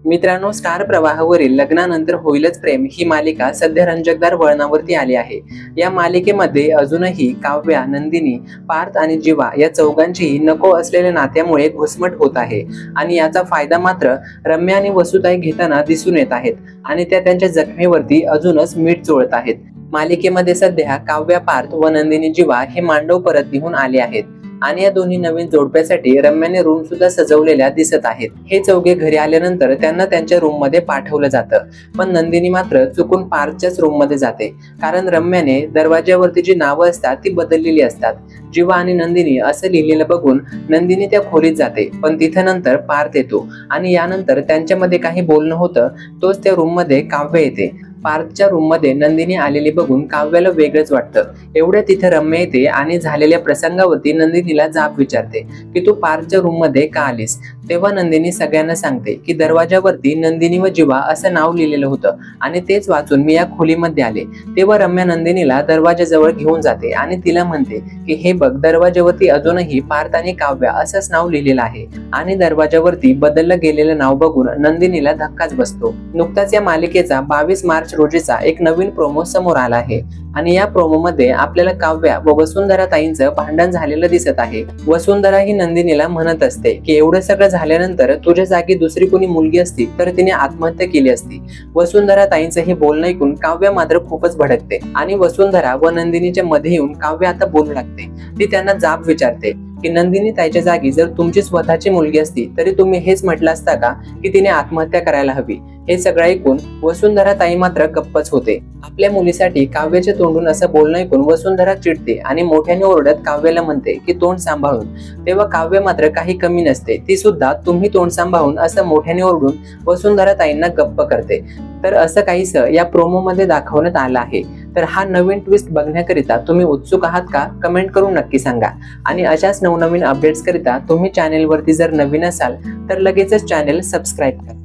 मित्रांनो, स्टार प्रवाहावरील लग्नानंतर होईलच प्रेम ही मालिका सध्या रंजकदार वळणावरती आली आहे। या मालिकेमध्ये अजूनही काव्या, नंदिनी, पार्थ आणि जीवा या चौघांचीही नको असलेल्या नात्यामुळे घुसमट होत आहे आणि याचा फायदा मात्र रम्या आणि वसुताई घेताना दिसून येत आहेत आणि त्या त्यांच्या जखमेवरती अजूनच मीठ चोळत आहेत। मालिकेमध्ये सध्या काव्या, पार्थ व नंदिनी, जीवा हे मांडव परत निघून आले आहेत आणि या दोन्ही नवीन जोडप्यासाठी रम्याने रूम सुद्धा सजवलेल्या दिसत आहेत। हे चौघे घरी आल्यानंतर त्यांना त्यांच्या रूम मध्ये पाठवलं जातं, पण नंदिनी मात्र चुकून पार्थच्याच रूम मध्ये जाते, कारण रम्याने दरवाज्यावरती जी नावं असतात ती बदललेली असतात। जीवा आणि नंदिनी असं लिहिलेलं बघून नंदिनी त्या खोलीत जाते, पण तिथं नंतर पार्थ येतो आणि यानंतर त्यांच्यामध्ये काही बोलणं होतं, तोच त्या रूम मध्ये काव्य येते। पार्थच्या रूम मध्ये नंदिनी आलेली बघून काव्याला वेगळंच वाटतं। एवढ्या तिथे रम्या येते आणि झालेल्या प्रसंगावरती नंदिनीला जाब विचारते की तू पार्थच्या रूम मध्ये का आलीस। तेव्हा नंदिनी सगळ्यांना सांगते की दरवाजावरती नंदिनी व जीवा असं नाव लिहिलेलं होतं आणि तेच वाचून मी या खोलीमध्ये आले। तेव्हा रम्या नंदिनीला दरवाजाजवळ घेऊन जाते आणि तिला म्हणते की हे बघ, दरवाजावरती अजूनही पार्थ आणि काव्या असंच नाव लिहिलेलं आहे आणि दरवाजावरती बदललं गेलेलं नाव बघून नंदिनीला धक्काच बसतो। नुकताच या मालिकेचा 22 मार्च रोजीचा एक नवीन प्रोमो समोर आला आहे आणि या प्रोमो मध्ये आपल्याला काव्या व वसुंधरा ताईंचं भांडण झालेलं दिसत आहे। वसुंधरा ही नंदिनीला म्हणत असते की एवढं सगळं झाल्यानंतर तुझ्या जागी दुसरी कोणी मुलगी असती तर तिने आत्महत्या केली असती। वसुंधरा ताईंचं हे बोलणं ऐकून काव्या मात्र खूपच भडकते आणि वसुंधरा व नंदिनीच्या मध्ये येऊन काव्या आता बोलू लागते। ती त्यांना जाब विचारते की नंदिनी ताईच्या जागी जर तुमची स्वतःची मुलगी असती तरी तुम्ही हेच म्हटलं असता का की तिने आत्महत्या करायला हवी। हे सगळं ऐकून वसुंधरा ताई मात्र गप्पच होते। आपल्या मुलीसाठी काव्याच्या तोंडून असं बोलणं ऐकून वसुंधरा चिडते आणि मोठ्याने ओरडत काव्याला म्हणते की तोंड सांभाळून। तेव्हा काव्य मात्र काही कमी नसते, ती सुद्धा तुम्ही तोंड सांभाळून असं मोठ्याने ओरडून वसुंधरा ताईंना गप्प करते। तर असं काहीसं या प्रोमो मध्ये दाखवण्यात आलं आहे। तर हा नवीन ट्विस्ट बघण्याकरिता तुम्ही उत्सुक आहात का? कमेंट करून नक्की सांगा आणि अशाच नवनवीन अपडेट्स करिता तुम्ही चॅनेलवरती जर नवीन असाल तर लगेचच चॅनेल सबस्क्राईब करा।